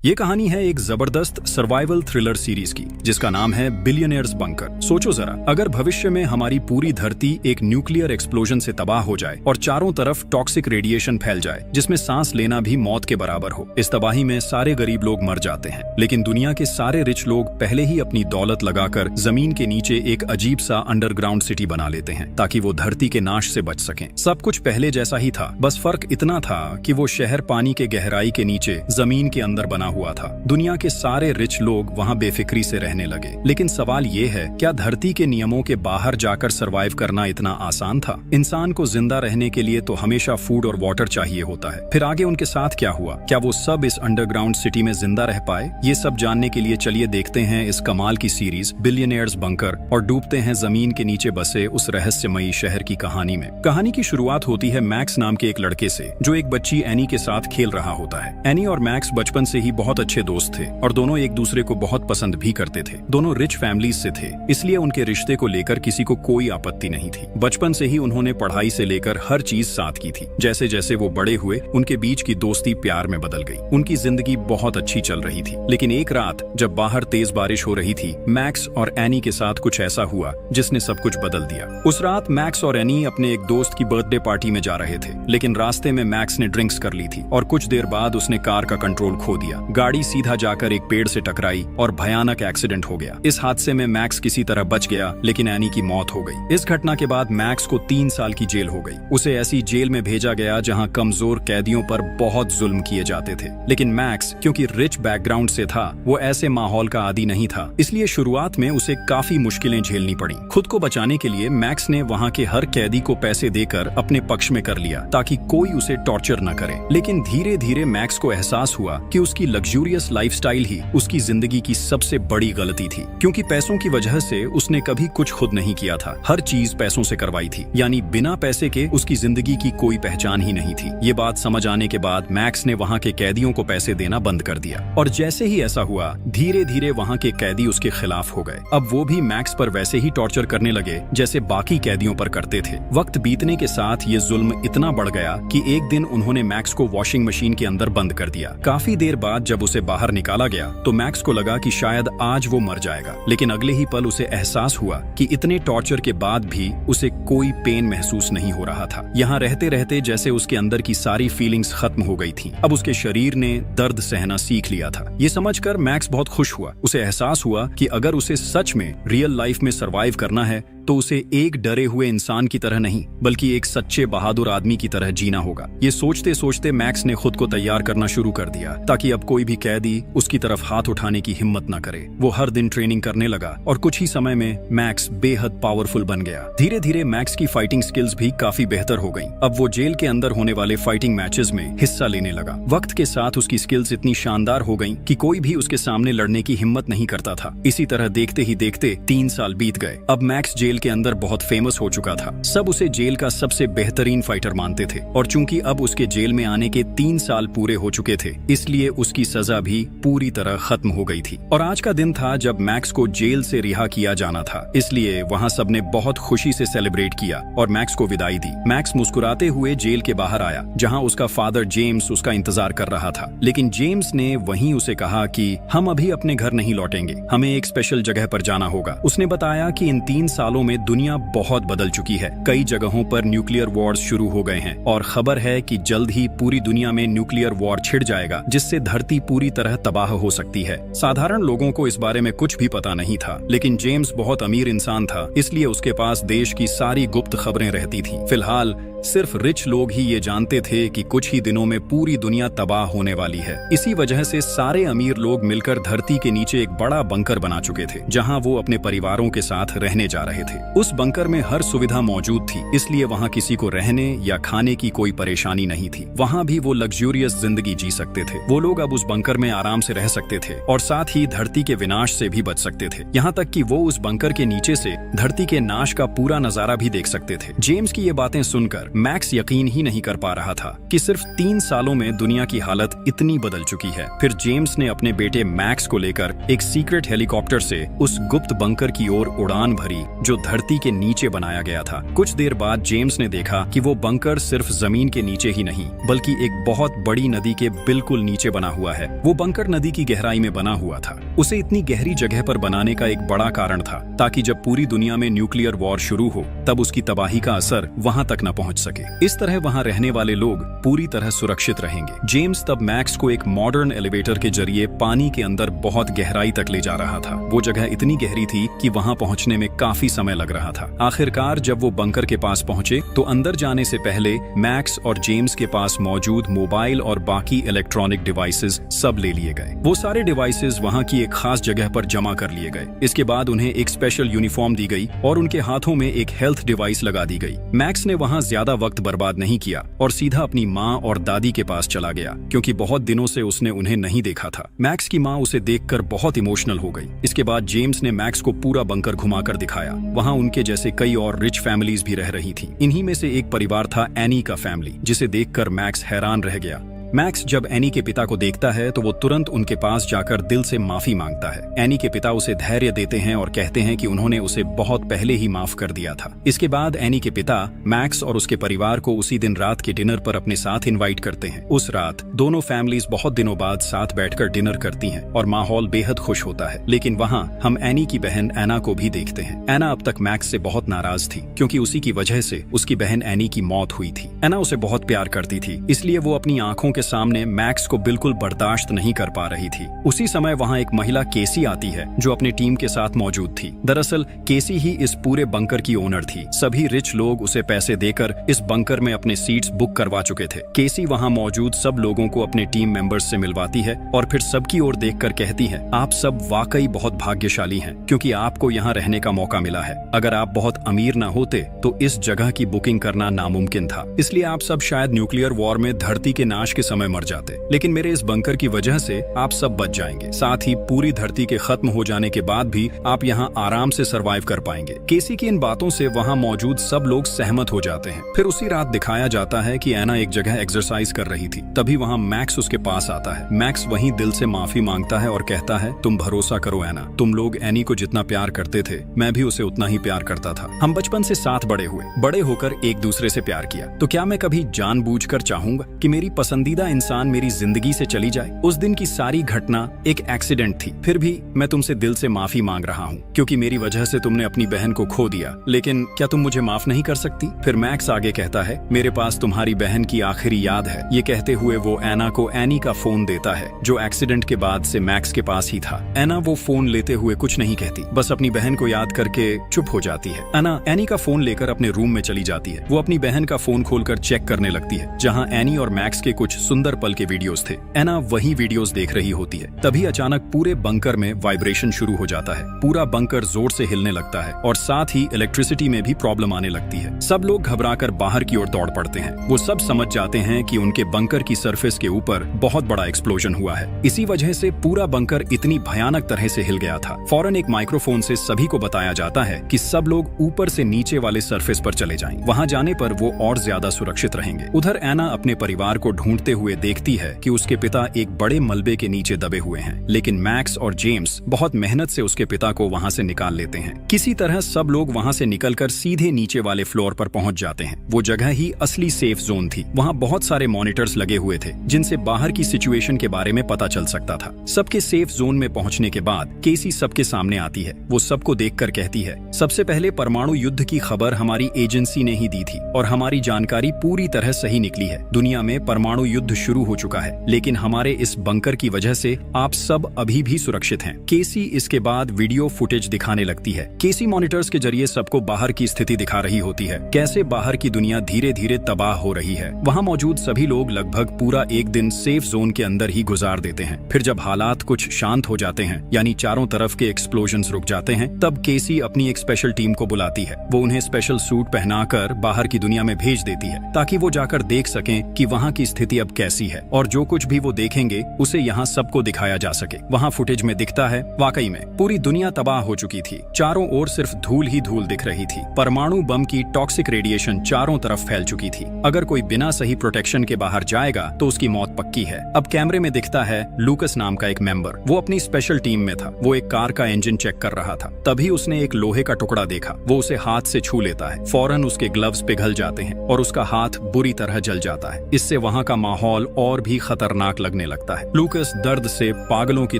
ये कहानी है एक जबरदस्त सर्वाइवल थ्रिलर सीरीज की जिसका नाम है बिलियनियर्स बंकर। सोचो जरा, अगर भविष्य में हमारी पूरी धरती एक न्यूक्लियर एक्सप्लोजन से तबाह हो जाए और चारों तरफ टॉक्सिक रेडिएशन फैल जाए जिसमें सांस लेना भी मौत के बराबर हो। इस तबाही में सारे गरीब लोग मर जाते हैं, लेकिन दुनिया के सारे रिच लोग पहले ही अपनी दौलत लगाकर जमीन के नीचे एक अजीब सा अंडरग्राउंड सिटी बना लेते हैं ताकि वो धरती के नाश से बच सकें। सब कुछ पहले जैसा ही था, बस फर्क इतना था कि वो शहर पानी के गहराई के नीचे जमीन के अंदर बना हुआ था। दुनिया के सारे रिच लोग वहां बेफिक्री से रहने लगे, लेकिन सवाल ये है, क्या धरती के नियमों के बाहर जाकर सरवाइव करना इतना आसान था? इंसान को जिंदा रहने के लिए तो हमेशा फूड और वाटर चाहिए होता है। फिर आगे उनके साथ क्या हुआ? क्या वो सब इस अंडरग्राउंड सिटी में जिंदा रह पाए? ये सब जानने के लिए चलिए देखते हैं इस कमाल की सीरीज बिलियनियर्स बंकर और डूबते हैं जमीन के नीचे बसे उस रहस्यमयी शहर की कहानी में। कहानी की शुरुआत होती है मैक्स नाम के एक लड़के से जो एक बच्ची एनी के साथ खेल रहा होता है। एनी और मैक्स बचपन से ही बहुत अच्छे दोस्त थे और दोनों एक दूसरे को बहुत पसंद भी करते थे। दोनों रिच फैमिलीज से थे, इसलिए उनके रिश्ते को लेकर किसी को कोई आपत्ति नहीं थी। बचपन से ही उन्होंने पढ़ाई से लेकर हर चीज साथ की थी। जैसे जैसे वो बड़े हुए उनके बीच की दोस्ती प्यार में बदल गई। उनकी जिंदगी बहुत अच्छी चल रही थी, लेकिन एक रात जब बाहर तेज बारिश हो रही थी, मैक्स और एनी के साथ कुछ ऐसा हुआ जिसने सब कुछ बदल दिया। उस रात मैक्स और एनी अपने एक दोस्त की बर्थडे पार्टी में जा रहे थे, लेकिन रास्ते में मैक्स ने ड्रिंक्स कर ली थी और कुछ देर बाद उसने कार का कंट्रोल खो दिया। गाड़ी सीधा जाकर एक पेड़ से टकराई और भयानक एक्सीडेंट हो गया। इस हादसे में मैक्स किसी तरह बच गया, लेकिन एनी की मौत हो गई। इस घटना के बाद मैक्स को 3 साल की जेल हो गई। उसे ऐसी जेल में भेजा गया जहां कमजोर कैदियों पर बहुत जुल्म किए जाते थे। लेकिन मैक्स क्योंकि रिच बैकग्राउंड से था, वो ऐसे माहौल का आदी नहीं था, इसलिए शुरुआत में उसे काफी मुश्किलें झेलनी पड़ी। खुद को बचाने के लिए मैक्स ने वहां के हर कैदी को पैसे देकर अपने पक्ष में कर लिया ताकि कोई उसे टॉर्चर न करे। लेकिन धीरे धीरे मैक्स को एहसास हुआ कि उसकी लग्जूरियस लाइफस्टाइल ही उसकी जिंदगी की सबसे बड़ी गलती थी, क्योंकि पैसों की वजह से उसने कभी कुछ खुद नहीं किया था। हर चीज पैसों से करवाई थी, यानी बिना पैसे के उसकी जिंदगी की कोई पहचान ही नहीं थी। ये बात समझ आने के बाद मैक्स ने वहां के कैदियों को पैसे देना बंद कर दिया, और जैसे ही ऐसा हुआ धीरे धीरे वहां के कैदी उसके खिलाफ हो गए। अब वो भी मैक्स पर वैसे ही टॉर्चर करने लगे जैसे बाकी कैदियों पर करते थे। वक्त बीतने के साथ ये जुल्म इतना बढ़ गया कि एक दिन उन्होंने मैक्स को वॉशिंग मशीन के अंदर बंद कर दिया। काफी देर बाद जब उसे बाहर निकाला गया तो मैक्स को लगा कि शायद आज वो मर जाएगा, लेकिन अगले ही पल उसे एहसास हुआ कि इतने टॉर्चर के बाद भी उसे कोई पेन महसूस नहीं हो रहा था। यहाँ रहते रहते जैसे उसके अंदर की सारी फीलिंग्स खत्म हो गई थी। अब उसके शरीर ने दर्द सहना सीख लिया था। ये समझकर मैक्स बहुत खुश हुआ। उसे एहसास हुआ कि अगर उसे सच में रियल लाइफ में सरवाइव करना है तो उसे एक डरे हुए इंसान की तरह नहीं, बल्कि एक सच्चे बहादुर आदमी की तरह जीना होगा। ये सोचते सोचते मैक्स ने खुद को तैयार करना शुरू कर दिया ताकि अब कोई भी कैदी उसकी तरफ हाथ उठाने की हिम्मत न करे। वो हर दिन ट्रेनिंग करने लगा और कुछ ही समय में मैक्स बेहद पावरफुल बन गया। धीरे धीरे मैक्स की फाइटिंग स्किल्स भी काफी बेहतर हो गईं। अब वो जेल के अंदर होने वाले फाइटिंग मैचेस में हिस्सा लेने लगा। वक्त के साथ उसकी स्किल्स इतनी शानदार हो गईं कि कोई भी उसके सामने लड़ने की हिम्मत नहीं करता था। इसी तरह देखते ही देखते 3 साल बीत गए। अब मैक्स जेल के अंदर बहुत फेमस हो चुका था। सब उसे जेल का सबसे बेहतरीन फाइटर मानते थे, और चूंकि अब उसके जेल में आने के 3 साल पूरे हो चुके थे, इसलिए उसकी सजा भी पूरी तरह खत्म हो गई थी। और आज का दिन था जब मैक्स को जेल से रिहा किया जाना था, इसलिए वहां सबने बहुत खुशी से सेलिब्रेट किया और मैक्स को विदाई दी। मैक्स मुस्कुराते हुए जेल के बाहर आया, जहां उसका फादर जेम्स उसका इंतजार कर रहा था। लेकिन जेम्स ने वहीं उसे कहा कि हम अभी अपने घर नहीं लौटेंगे, हमें एक स्पेशल जगह पर जाना होगा। उसने बताया कि इन 3 सालों में दुनिया बहुत बदल चुकी है। कई जगहों पर न्यूक्लियर वॉर्स शुरू हो गए हैं और खबर है कि जल्द ही पूरी दुनिया में न्यूक्लियर वॉर छिड़ जाएगा, जिससे धरती पूरी तरह तबाह हो सकती है। साधारण लोगों को इस बारे में कुछ भी पता नहीं था, लेकिन जेम्स बहुत अमीर इंसान था, इसलिए उसके पास देश की सारी गुप्त खबरें रहती थीं। फिलहाल सिर्फ रिच लोग ही ये जानते थे कि कुछ ही दिनों में पूरी दुनिया तबाह होने वाली है। इसी वजह से सारे अमीर लोग मिलकर धरती के नीचे एक बड़ा बंकर बना चुके थे, जहां वो अपने परिवारों के साथ रहने जा रहे थे। उस बंकर में हर सुविधा मौजूद थी, इसलिए वहां किसी को रहने या खाने की कोई परेशानी नहीं थी। वहां भी वो लग्जूरियस जिंदगी जी सकते थे। वो लोग अब उस बंकर में आराम से रह सकते थे और साथ ही धरती के विनाश से भी बच सकते थे। यहाँ तक कि वो उस बंकर के नीचे से धरती के नाश का पूरा नजारा भी देख सकते थे। जेम्स की ये बातें सुनकर देखकर मैक्स यकीन ही नहीं कर पा रहा था कि सिर्फ 3 सालों में दुनिया की हालत इतनी बदल चुकी है। फिर जेम्स ने अपने बेटे मैक्स को लेकर एक सीक्रेट हेलीकॉप्टर से उस गुप्त बंकर की ओर उड़ान भरी जो धरती के नीचे बनाया गया था। कुछ देर बाद जेम्स ने देखा कि वो बंकर सिर्फ जमीन के नीचे ही नहीं बल्कि एक बहुत बड़ी नदी के बिल्कुल नीचे बना हुआ है। वो बंकर नदी की गहराई में बना हुआ था। उसे इतनी गहरी जगह पर बनाने का एक बड़ा कारण था ताकि जब पूरी दुनिया में न्यूक्लियर वॉर शुरू हो तब उसकी तबाही का असर वहां तक न पहुंच सके। इस तरह वहां रहने वाले लोग पूरी तरह सुरक्षित रहेंगे। जेम्स तब मैक्स को एक मॉडर्न एलिवेटर के जरिए पानी के अंदर बहुत गहराई तक ले जा रहा था। वो जगह इतनी गहरी थी कि वहां पहुंचने में काफी समय लग रहा था। आखिरकार जब वो बंकर के पास पहुंचे तो अंदर जाने से पहले मैक्स और जेम्स के पास मौजूद मोबाइल और बाकी इलेक्ट्रॉनिक डिवाइसेस सब ले लिए गए। वो सारे डिवाइसेस वहां की एक खास जगह पर जमा कर लिए गए। इसके बाद उन्हें एक स्पेशल यूनिफॉर्म दी गई और उनके हाथों में एक हेल्थ डिवाइस लगा दी गई। मैक्स ने वहां ज्यादा वक्त बर्बाद नहीं किया और सीधा अपनी माँ और दादी के पास चला गया क्योंकि बहुत दिनों से उसने उन्हें नहीं देखा था। मैक्स की माँ उसे देखकर बहुत इमोशनल हो गई। इसके बाद जेम्स ने मैक्स को पूरा बंकर घुमाकर दिखाया। वहां उनके जैसे कई और रिच फैमिलीज भी रह रही थी। इन्हीं में से एक परिवार था एनी का फैमिली, जिसे देखकर मैक्स हैरान रह गया। मैक्स जब एनी के पिता को देखता है तो वो तुरंत उनके पास जाकर दिल से माफी मांगता है। एनी के पिता उसे धैर्य देते हैं और कहते हैं कि उन्होंने उसे बहुत पहले ही माफ कर दिया था। इसके बाद एनी के पिता मैक्स और उसके परिवार को उसी दिन रात के डिनर पर अपने साथ इनवाइट करते हैं। उस रात दोनों फैमिलीज बहुत दिनों बाद साथ बैठकर डिनर करती हैं और माहौल बेहद खुश होता है। लेकिन वहाँ हम एनी की बहन एना को भी देखते हैं। एना अब तक मैक्स से बहुत नाराज थी क्योंकि उसी की वजह से उसकी बहन एनी की मौत हुई थी। एना उसे बहुत प्यार करती थी, इसलिए वो अपनी आंखों के सामने मैक्स को बिल्कुल बर्दाश्त नहीं कर पा रही थी। उसी समय वहां एक महिला केसी आती है जो अपने टीम के साथ मौजूद थी। दरअसल केसी ही इस पूरे बंकर की ओनर थी। सभी रिच लोग उसे पैसे देकर इस बंकर में अपने सीट्स बुक करवा चुके थे। केसी वहां मौजूद सब लोगों को अपने टीम मेंबर्स से मिलवाती है और फिर सबकी ओर देखकर कहती है, आप सब वाकई बहुत भाग्यशाली हैं क्योंकि आपको यहाँ रहने का मौका मिला है। अगर आप बहुत अमीर न होते तो इस जगह की बुकिंग करना नामुमकिन था। इसलिए आप सब शायद न्यूक्लियर वॉर में धरती के नाश के समय मर जाते, लेकिन मेरे इस बंकर की वजह से आप सब बच जाएंगे। साथ ही पूरी धरती के खत्म हो जाने के बाद भी आप यहाँ आराम से सरवाइव कर पाएंगे। केसी की इन बातों से वहाँ मौजूद सब लोग सहमत हो जाते हैं। फिर उसी रात दिखाया जाता है कि एना एक जगह एक्सरसाइज कर रही थी। तभी वहाँ मैक्स उसके पास आता है। मैक्स वहीं दिल से माफी मांगता है और कहता है, तुम भरोसा करो एना, तुम लोग एनी को जितना प्यार करते थे मैं भी उसे उतना ही प्यार करता था। हम बचपन से साथ बड़े हुए, बड़े होकर एक दूसरे से प्यार किया, तो क्या मैं कभी जानबूझकर चाहूंगा कि मेरी पसंदीदा इंसान मेरी जिंदगी से चली जाए? उस दिन की सारी घटना एक एक्सीडेंट थी। फिर भी मैं तुमसे दिल से माफी मांग रहा हूँ क्योंकि मेरी वजह से तुमने अपनी बहन को खो दिया, लेकिन क्या तुम मुझे माफ नहीं कर सकती? फिर मैक्स आगे कहता है, मेरे पास तुम्हारी बहन की आखिरी याद है। ये कहते हुए वो एना को एनी का फोन देता है जो एक्सीडेंट के बाद से मैक्स के पास ही था। एना वो फोन लेते हुए कुछ नहीं कहती, बस अपनी बहन को याद करके चुप हो जाती है। एना एनी का फोन लेकर अपने रूम में चली जाती है। वो अपनी बहन का फोन खोलकर चेक करने लगती है जहाँ एनी और मैक्स के कुछ सुंदर पल के वीडियोस थे। एना वही वीडियोस देख रही होती है। तभी अचानक पूरे बंकर में वाइब्रेशन शुरू हो जाता है। पूरा बंकर जोर से हिलने लगता है और साथ ही इलेक्ट्रिसिटी में भी प्रॉब्लम आने लगती है। सब लोग घबराकर बाहर की ओर दौड़ पड़ते हैं। वो सब समझ जाते हैं कि उनके बंकर की सरफेस के ऊपर बहुत बड़ा एक्सप्लोजन हुआ है। इसी वजह से पूरा बंकर इतनी भयानक तरह से हिल गया था। फौरन एक माइक्रोफोन से सभी को बताया जाता है कि सब लोग ऊपर से नीचे वाले सरफेस पर चले जाएं। वहां जाने पर वो और ज्यादा सुरक्षित रहेंगे। उधर एना अपने परिवार को ढूंढते हुए देखती है कि उसके पिता एक बड़े मलबे के नीचे दबे हुए हैं, लेकिन मैक्स और जेम्स बहुत मेहनत से उसके पिता को वहां से निकाल लेते हैं। किसी तरह सब लोग वहां से निकलकर सीधे नीचे वाले फ्लोर पर पहुंच जाते हैं। वो जगह ही असली सेफ जोन थी। वहां बहुत सारे मॉनिटर्स लगे हुए थे जिनसे बाहर की सिचुएशन के बारे में पता चल सकता था। सबके सेफ जोन में पहुंचने के बाद केसी सबके सामने आती है। वो सबको देखकर कहती है, सबसे पहले परमाणु युद्ध की खबर हमारी एजेंसी ने ही दी थी और हमारी जानकारी पूरी तरह सही निकली है। दुनिया में परमाणु युद्ध शुरू हो चुका है, लेकिन हमारे इस बंकर की वजह से आप सब अभी भी सुरक्षित हैं। केसी इसके बाद वीडियो फुटेज दिखाने लगती है। केसी मॉनिटर्स के जरिए सबको बाहर की स्थिति दिखा रही होती है, कैसे बाहर की दुनिया धीरे धीरे तबाह हो रही है। वहाँ मौजूद सभी लोग लगभग पूरा एक दिन सेफ जोन के अंदर ही गुजार देते हैं। फिर जब हालात कुछ शांत हो जाते हैं, यानी चारों तरफ के एक्सप्लोजन्स रुक जाते हैं, तब केसी अपनी एक स्पेशल टीम को बुलाती है। वो उन्हें स्पेशल सूट पहनाकर बाहर की दुनिया में भेज देती है ताकि वो जाकर देख सकें कि वहाँ की स्थिति अब अब कैसी है और जो कुछ भी वो देखेंगे उसे यहाँ सबको दिखाया जा सके। वहाँ फुटेज में दिखता है वाकई में पूरी दुनिया तबाह हो चुकी थी। चारों ओर सिर्फ धूल ही धूल दिख रही थी। परमाणु बम की टॉक्सिक रेडिएशन चारों तरफ फैल चुकी थी। अगर कोई बिना सही प्रोटेक्शन के बाहर जाएगा तो उसकी मौत पक्की है। अब कैमरे में दिखता है लूकस नाम का एक मेंबर। वो अपनी स्पेशल टीम में था। वो एक कार का इंजन चेक कर रहा था। तभी उसने एक लोहे का टुकड़ा देखा। वो उसे हाथ से छू लेता है। फौरन उसके ग्लव्स पिघल जाते हैं और उसका हाथ बुरी तरह जल जाता है। इससे वहाँ का माहौल और भी खतरनाक लगने लगता है। लूकस दर्द से पागलों की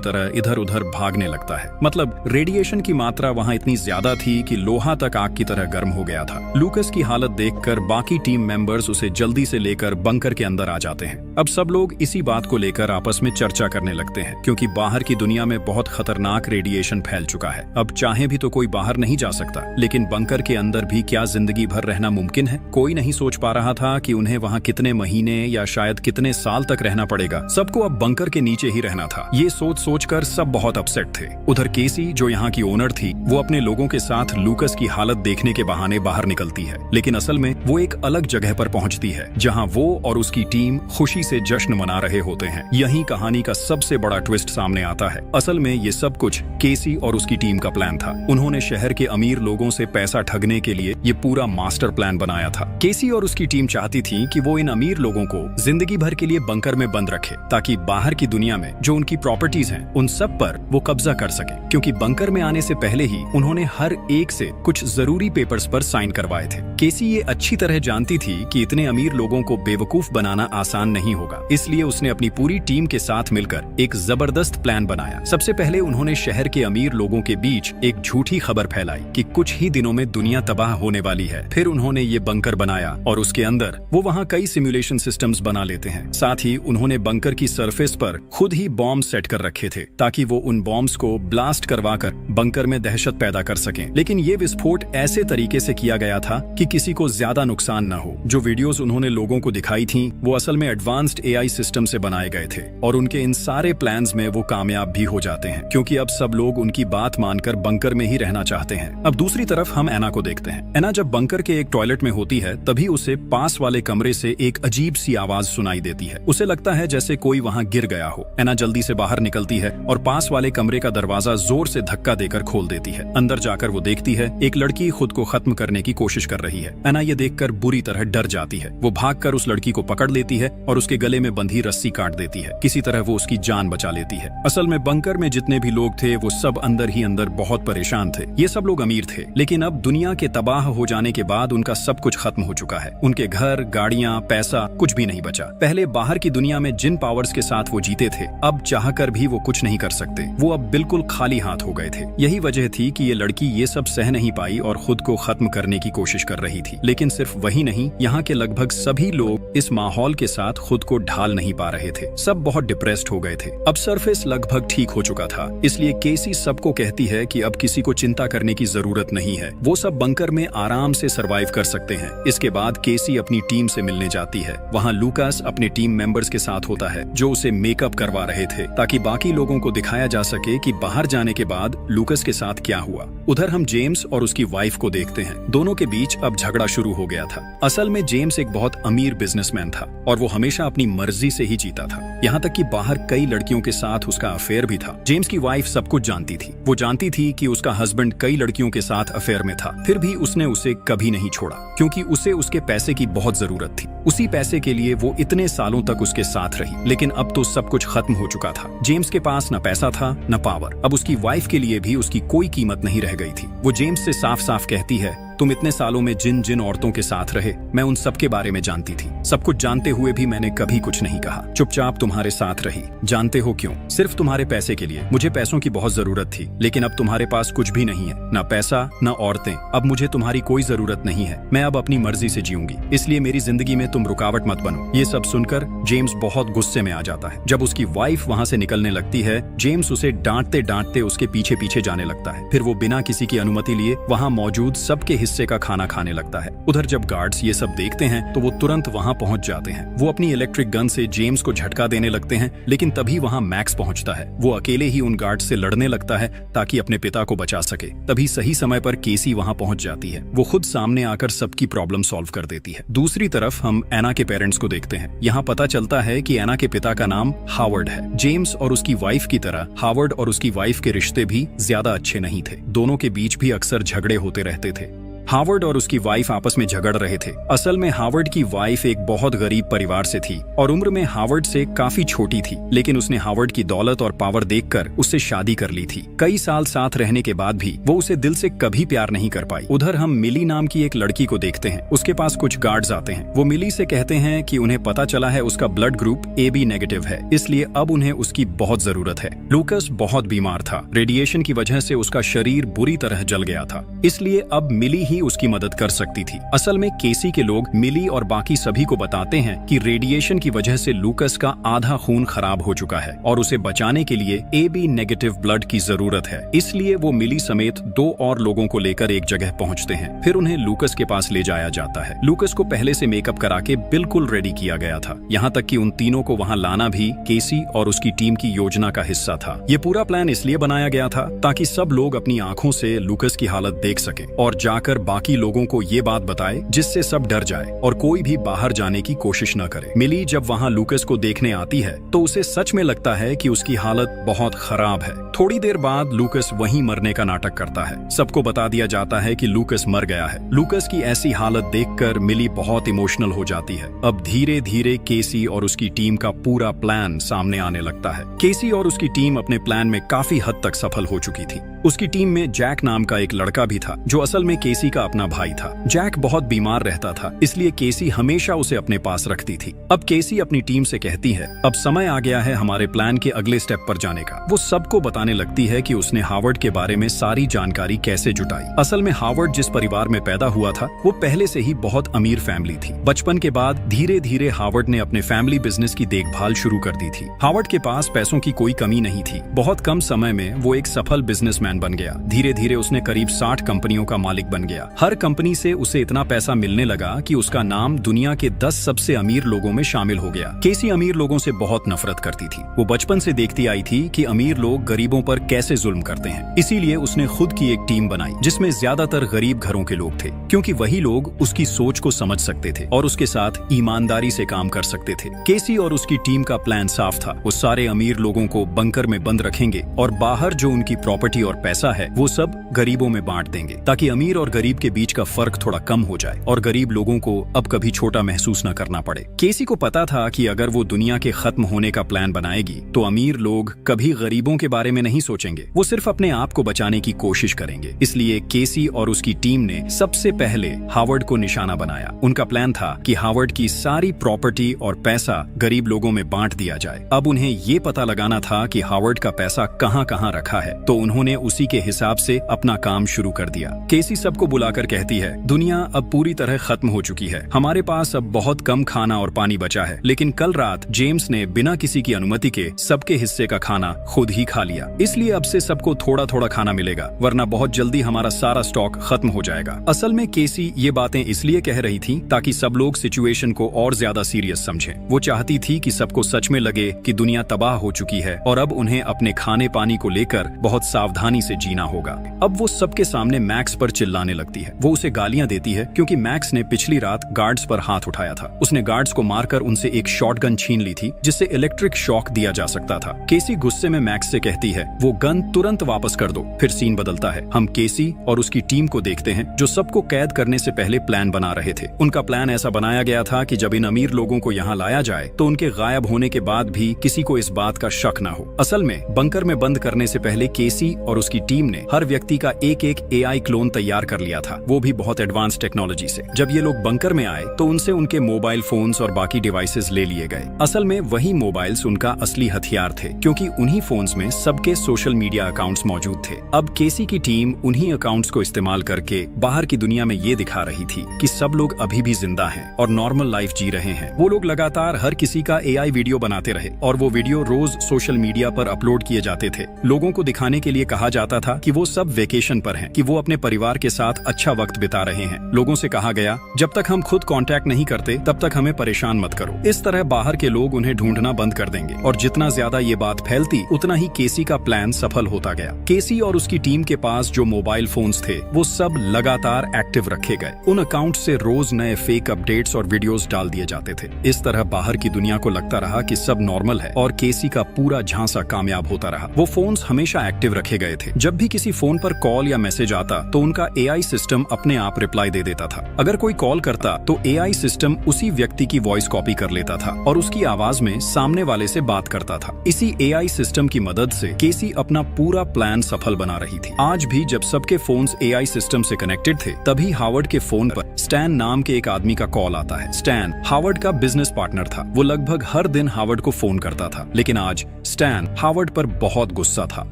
तरह इधर उधर भागने लगता है। मतलब रेडिएशन की मात्रा वहाँ इतनी ज्यादा थी कि लोहा तक आग की तरह गर्म हो गया था। लूकस की हालत देखकर बाकी टीम मेंबर्स उसे जल्दी से लेकर बंकर के अंदर आ जाते हैं। अब सब लोग इसी बात को लेकर आपस में चर्चा करने लगते हैं क्योंकि बाहर की दुनिया में बहुत खतरनाक रेडिएशन फैल चुका है। अब चाहे भी तो कोई बाहर नहीं जा सकता, लेकिन बंकर के अंदर भी क्या जिंदगी भर रहना मुमकिन है? कोई नहीं सोच पा रहा था कि उन्हें वहाँ कितने महीने या शायद कितने साल तक रहना पड़ेगा। सबको अब बंकर के नीचे ही रहना था। ये सोच कर सब बहुत अपसेट थे। उधर केसी जो यहाँ की ओनर थी, वो अपने लोगों के साथ लूकस की हालत देखने के बहाने बाहर निकलती है, लेकिन असल में वो एक अलग जगह पर पहुंचती है जहां वो और उसकी टीम खुशी से जश्न मना रहे होते हैं। यही कहानी का सबसे बड़ा ट्विस्ट सामने आता है। असल में ये सब कुछ केसी और उसकी टीम का प्लान था। उन्होंने शहर के अमीर लोगों से पैसा ठगने के लिए ये पूरा मास्टर प्लान बनाया था। केसी और उसकी टीम चाहती थी कि वो इन अमीर लोगों को जिंदगी भर के लिए बंकर में बंद रखे ताकि बाहर की दुनिया में जो उनकी प्रॉपर्टीज हैं उन सब पर वो कब्जा कर सके, क्योंकि बंकर में आने से पहले ही उन्होंने हर एक से कुछ जरूरी पेपर्स पर साइन करवाए थे। केसी ये अच्छी तरह जानती थी कि इतने अमीर लोगों को बेवकूफ बनाना आसान नहीं होगा, इसलिए उसने अपनी पूरी टीम के साथ मिलकर एक जबरदस्त प्लान बनाया। सबसे पहले उन्होंने शहर के अमीर लोगों के बीच एक झूठी खबर फैलाई कि कुछ ही दिनों में दुनिया तबाह होने वाली है। फिर उन्होंने ये बंकर बनाया और उसके अंदर वो वहाँ कई सिमुलेशन सिस्टम्स बना लेते हैं। साथ ही उन्होंने बंकर की सरफेस पर खुद ही बॉम्ब सेट कर रखे थे ताकि वो उन बॉम्ब्स को ब्लास्ट करवाकर बंकर में दहशत पैदा कर सकें। लेकिन ये विस्फोट ऐसे तरीके से किया गया था कि किसी को ज्यादा नुकसान न हो। जो वीडियोस उन्होंने लोगों को दिखाई थी वो असल में एडवांस्ड एआई सिस्टम से बनाए गए थे और उनके इन सारे प्लान्स में वो कामयाब भी हो जाते हैं, क्योंकि अब सब लोग उनकी बात मानकर बंकर में ही रहना चाहते हैं। अब दूसरी तरफ हम एना को देखते हैं। एना जब बंकर के एक टॉयलेट में होती है तभी उसे पास वाले कमरे से एक अजीब सी आवाज सुनाई देती है। उसे लगता है जैसे कोई वहाँ गिर गया हो। एना जल्दी से बाहर निकलती है और पास वाले कमरे का दरवाजा जोर से धक्का देकर खोल देती है। अंदर जाकर वो देखती है एक लड़की खुद को खत्म करने की कोशिश कर रही है। एना ये देखकर बुरी तरह डर जाती है। वो भागकर उस लड़की को पकड़ लेती है और उसके गले में बंधी रस्सी काट देती है। किसी तरह वो उसकी जान बचा लेती है। असल में बंकर में जितने भी लोग थे वो सब अंदर ही अंदर बहुत परेशान थे। ये सब लोग अमीर थे, लेकिन अब दुनिया के तबाह हो जाने के बाद उनका सब कुछ खत्म हो चुका है। उनके घर, गाड़ियां, पैसा कुछ भी नहीं बचा। पहले बाहर की दुनिया में जिन पावर्स के साथ वो जीते थे, अब चाहकर भी वो कुछ नहीं कर सकते। वो अब बिल्कुल खाली हाथ हो गए थे। यही वजह थी कि ये लड़की ये सब सह नहीं पाई और खुद को खत्म करने की कोशिश कर रही थी। लेकिन सिर्फ वही नहीं, यहाँ के लगभग सभी लोग इस माहौल के साथ खुद को ढाल नहीं पा रहे थे। सब बहुत डिप्रेस्ड हो गए थे। अब सरफेस लगभग ठीक हो चुका था, इसलिए केसी सबको कहती है कि अब किसी को चिंता करने की जरूरत नहीं है। वो सब बंकर में आराम से सरवाइव कर सकते हैं। इसके बाद केसी अपनी टीम से मिलने जाती है। वहाँ लूकास अपने टीम मेंबर्स के साथ होता है जो उसे मेकअप करवा रहे थे ताकि बाकी लोगों को दिखाया जा सके कि बाहर जाने के बाद लूकास के साथ क्या हुआ। उधर हम जेम्स और उसकी वाइफ को देखते हैं। दोनों के बीच अब झगड़ा शुरू हो गया था। असल में जेम्स एक बहुत अमीर बिजनेसमैन था और वो हमेशा अपनी मर्जी से ही जीता था। यहाँ तक कि बाहर कई लड़कियों के साथ उसका अफेयर भी था। जेम्स की वाइफ सब कुछ जानती थी। वो जानती थी कि उसका हस्बैंड कई लड़कियों के साथ अफेयर में था, फिर भी उसने उसे कभी नहीं छोड़ा क्योंकि उसे उसके पैसे की बहुत जरूरत थी। उसी पैसे के लिए वो इतने सालों तक उसके साथ रही। लेकिन अब तो सब कुछ खत्म हो चुका था। जेम्स के पास न पैसा था न पावर। अब उसकी वाइफ के लिए भी उसकी कोई कीमत नहीं रह गई थी। वो जेम्स से साफ साफ कहती है, तुम इतने सालों में जिन जिन औरतों के साथ रहे, मैं उन सब के बारे में जानती थी। सब कुछ जानते हुए भी मैंने कभी कुछ नहीं कहा। चुपचाप तुम्हारे साथ रही। जानते हो क्यों? सिर्फ तुम्हारे पैसे के लिए। मुझे पैसों की बहुत जरूरत थी, लेकिन अब तुम्हारे पास कुछ भी नहीं है, ना पैसा ना औरतें। अब मुझे तुम्हारी कोई जरूरत नहीं है। मैं अब अपनी मर्जी से जीऊंगी, इसलिए मेरी जिंदगी में तुम रुकावट मत बनो। ये सब सुनकर जेम्स बहुत गुस्से में आ जाता है। जब उसकी वाइफ वहाँ से निकलने लगती है, जेम्स उसे डांटते डांटते उसके पीछे पीछे जाने लगता है। फिर वो बिना किसी की अनुमति लिए वहाँ मौजूद सबके हिस्से का खाना खाने लगता है। उधर जब गार्ड्स ये सब देखते हैं तो वो तुरंत वहां पहुंच जाते हैं। वो अपनी इलेक्ट्रिक गन से जेम्स को झटका देने लगते हैं, लेकिन तभी वहां मैक्स पहुंचता है। वो अकेले ही उन गार्ड से लड़ने लगता है ताकि अपने पिता को बचा सके। तभी सही समय पर केसी वहां पहुंच जाती है। वो खुद सामने आकर सबकी प्रॉब्लम सॉल्व कर देती है। दूसरी तरफ हम एना के पेरेंट्स को देखते हैं। यहाँ पता चलता है कि एना के पिता का नाम हावर्ड है। जेम्स और उसकी वाइफ की तरह हावर्ड और उसकी वाइफ के रिश्ते भी ज्यादा अच्छे नहीं थे। दोनों के बीच भी अक्सर झगड़े होते रहते थे। हावर्ड और उसकी वाइफ आपस में झगड़ रहे थे। असल में हावर्ड की वाइफ एक बहुत गरीब परिवार से थी और उम्र में हावर्ड से काफी छोटी थी, लेकिन उसने हावर्ड की दौलत और पावर देखकर उससे शादी कर ली थी। कई साल साथ रहने के बाद भी वो उसे दिल से कभी प्यार नहीं कर पाई। उधर हम मिली नाम की एक लड़की को देखते हैं। उसके पास कुछ गार्ड्स आते हैं। वो मिली से कहते हैं कि उन्हें पता चला है उसका ब्लड ग्रुप AB नेगेटिव है, इसलिए अब उन्हें उसकी बहुत जरूरत है। लूकस बहुत बीमार था। रेडिएशन की वजह से उसका शरीर बुरी तरह जल गया था, इसलिए अब मिली ही उसकी मदद कर सकती थी। असल में केसी के लोग मिली और बाकी सभी को बताते हैं कि रेडिएशन की वजह से लूकस का आधा खून खराब हो चुका है और उसे बचाने के लिए AB नेगेटिव ब्लड की जरूरत है। इसलिए वो मिली समेत 2 और लोगों को लेकर एक जगह पहुंचते हैं। फिर उन्हें लूकस के पास ले जाया जाता है। लूकस को पहले से मेकअप करा के बिल्कुल रेडी किया गया था। यहाँ तक कि उन तीनों को वहाँ लाना भी केसी और उसकी टीम की योजना का हिस्सा था। ये पूरा प्लान इसलिए बनाया गया था ताकि सब लोग अपनी आंखों से लूकस की हालत देख सके और जाकर बाकी लोगों को ये बात बताए जिससे सब डर जाए और कोई भी बाहर जाने की कोशिश न करे। मिली जब वहाँ लूकस को देखने आती है तो उसे सच में लगता है कि उसकी हालत बहुत खराब है। थोड़ी देर बाद लूकस वहीं मरने का नाटक करता है। सबको बता दिया जाता है कि लूकस मर गया है। लूकस की ऐसी हालत देखकर मिली बहुत इमोशनल हो जाती है। अब धीरे धीरे केसी और उसकी टीम का पूरा प्लान सामने आने लगता है। केसी और उसकी टीम अपने प्लान में काफी हद तक सफल हो चुकी थी। उसकी टीम में जैक नाम का एक लड़का भी था जो असल में केसी का अपना भाई था। जैक बहुत बीमार रहता था, इसलिए केसी हमेशा उसे अपने पास रखती थी। अब केसी अपनी टीम से कहती है, अब समय आ गया है हमारे प्लान के अगले स्टेप पर जाने का। वो सबको बताने लगती है कि उसने हावर्ड के बारे में सारी जानकारी कैसे जुटाई। असल में हावर्ड जिस परिवार में पैदा हुआ था वो पहले से ही बहुत अमीर फैमिली थी। बचपन के बाद धीरे धीरे हावर्ड ने अपने फैमिली बिजनेस की देखभाल शुरू कर दी थी। हावर्ड के पास पैसों की कोई कमी नहीं थी। बहुत कम समय में वो एक सफल बिजनेसमैन बन गया। धीरे धीरे उसने करीब 60 कंपनियों का मालिक बन गया। हर कंपनी से उसे इतना पैसा मिलने लगा कि उसका नाम दुनिया के 10 सबसे अमीर लोगों में शामिल हो गया। केसी अमीर लोगों से बहुत नफरत करती थी। वो बचपन से देखती आई थी कि अमीर लोग गरीबों पर कैसे जुल्म करते हैं। इसीलिए उसने खुद की एक टीम बनाई जिसमें ज्यादातर गरीब घरों के लोग थे, क्योंकि वही लोग उसकी सोच को समझ सकते थे और उसके साथ ईमानदारी से काम कर सकते थे। केसी और उसकी टीम का प्लान साफ था। वो सारे अमीर लोगों को बंकर में बंद रखेंगे और बाहर जो उनकी प्रॉपर्टी और पैसा है वो सब गरीबों में बांट देंगे, ताकि अमीर और गरीब के बीच का फर्क थोड़ा कम हो जाए और गरीब लोगों को अब कभी छोटा महसूस न करना पड़े। केसी को पता था कि अगर वो दुनिया के खत्म होने का प्लान बनाएगी तो अमीर लोग कभी गरीबों के बारे में नहीं सोचेंगे। वो सिर्फ अपने आप को बचाने की कोशिश करेंगे। इसलिए केसी और उसकी टीम ने सबसे पहले हावर्ड को निशाना बनाया। उनका प्लान था कि हावर्ड की सारी प्रॉपर्टी और पैसा गरीब लोगों में बांट दिया जाए। अब उन्हें ये पता लगाना था कि हावर्ड का पैसा कहाँ कहाँ रखा है, तो उन्होंने उसी के हिसाब से अपना काम शुरू कर दिया। केसी सबको बुलाकर कहती है, दुनिया अब पूरी तरह खत्म हो चुकी है। हमारे पास अब बहुत कम खाना और पानी बचा है, लेकिन कल रात जेम्स ने बिना किसी की अनुमति के सबके हिस्से का खाना खुद ही खा लिया। इसलिए अब से सबको थोड़ा थोड़ा खाना मिलेगा, वरना बहुत जल्दी हमारा सारा स्टॉक खत्म हो जाएगा। असल में केसी ये बातें इसलिए कह रही थी ताकि सब लोग सिचुएशन को और ज्यादा सीरियस समझें। वो चाहती थी कि सबको सच में लगे कि दुनिया तबाह हो चुकी है और अब उन्हें अपने खाने पानी को लेकर बहुत सावधानी से जीना होगा। अब वो सबके सामने मैक्स पर चिल्लाने लगती है। वो उसे गालियां देती है क्योंकि मैक्स ने पिछली रात गार्ड्स पर हाथ उठाया था। उसने गार्ड्स को मारकर उनसे एक शॉटगन छीन ली थी जिससे इलेक्ट्रिक शॉक दिया जा सकता था। केसी गुस्से में मैक्स से कहती है, वो गन तुरंत वापस कर दो। फिर सीन बदलता है। हम केसी और उसकी टीम को देखते हैं जो सबको कैद करने से पहले प्लान बना रहे थे। उनका प्लान ऐसा बनाया गया था कि जब इन अमीर लोगों को यहाँ लाया जाए तो उनके गायब होने के बाद भी किसी को इस बात का शक न हो। असल में बंकर में बंद करने से पहले केसी और उसकी टीम ने हर व्यक्ति का एक एक AI क्लोन तैयार कर लिया था, वो भी बहुत एडवांस टेक्नोलॉजी से। जब ये लोग बंकर में आए तो उनसे उनके मोबाइल फोन्स और बाकी डिवाइसेस ले लिए गए। असल में वही मोबाइल्स उनका असली हथियार थे, क्योंकि उन्हीं फोन्स में सबके उनके सोशल मीडिया अकाउंट्स मौजूद थे। अब केसी की टीम उन्हीं अकाउंट्स को इस्तेमाल करके बाहर की दुनिया में ये दिखा रही थी कि सब लोग अभी भी जिंदा हैं और नॉर्मल लाइफ जी रहे हैं। वो लोग लगातार हर किसी का एआई वीडियो बनाते रहे और वो वीडियो रोज सोशल मीडिया पर अपलोड किए जाते थे। लोगों को दिखाने के लिए कहा जाता था कि वो सब वेकेशन पर हैं, कि वो अपने परिवार के साथ अच्छा वक्त बिता रहे हैं। लोगों से कहा गया, जब तक हम खुद कांटेक्ट नहीं करते तब तक हमें परेशान मत करो। इस तरह बाहर के लोग उन्हें ढूंढना बंद कर देंगे और जितना ज्यादा ये बात फैलती उतना ही केसी का प्लान सफल होता गया। केसी और उसकी टीम के पास जो मोबाइल फोन्स थे वो सब लगातार एक्टिव रखे गए। उन अकाउंट से रोज नए फेक अपडेट्स और वीडियोस डाल दिए जाते थे। इस तरह बाहर की दुनिया को लगता रहा कि सब नॉर्मल है और केसी का पूरा झांसा कामयाब होता रहा। वो फोन्स हमेशा एक्टिव रखे गए थे। जब भी किसी फोन पर कॉल या मैसेज आता तो उनका एआई सिस्टम अपने आप रिप्लाई दे देता था। अगर कोई कॉल करता तो एआई सिस्टम उसी व्यक्ति की वॉइस कॉपी कर लेता था और उसकी आवाज में सामने वाले से बात करता था। इसी एआई सिस्टम की मदद से केसी अपना पूरा प्लान सफल बना रही थी। आज भी जब सबके फोन्स एआई सिस्टम से कनेक्टेड थे तभी हावर्ड के फोन पर स्टैन नाम के एक आदमी का कॉल आता है। स्टैन हावर्ड का बिजनेस पार्टनर था। वो लगभग हर दिन हावर्ड को फोन करता था, लेकिन आज स्टैन हावर्ड पर बहुत गुस्सा था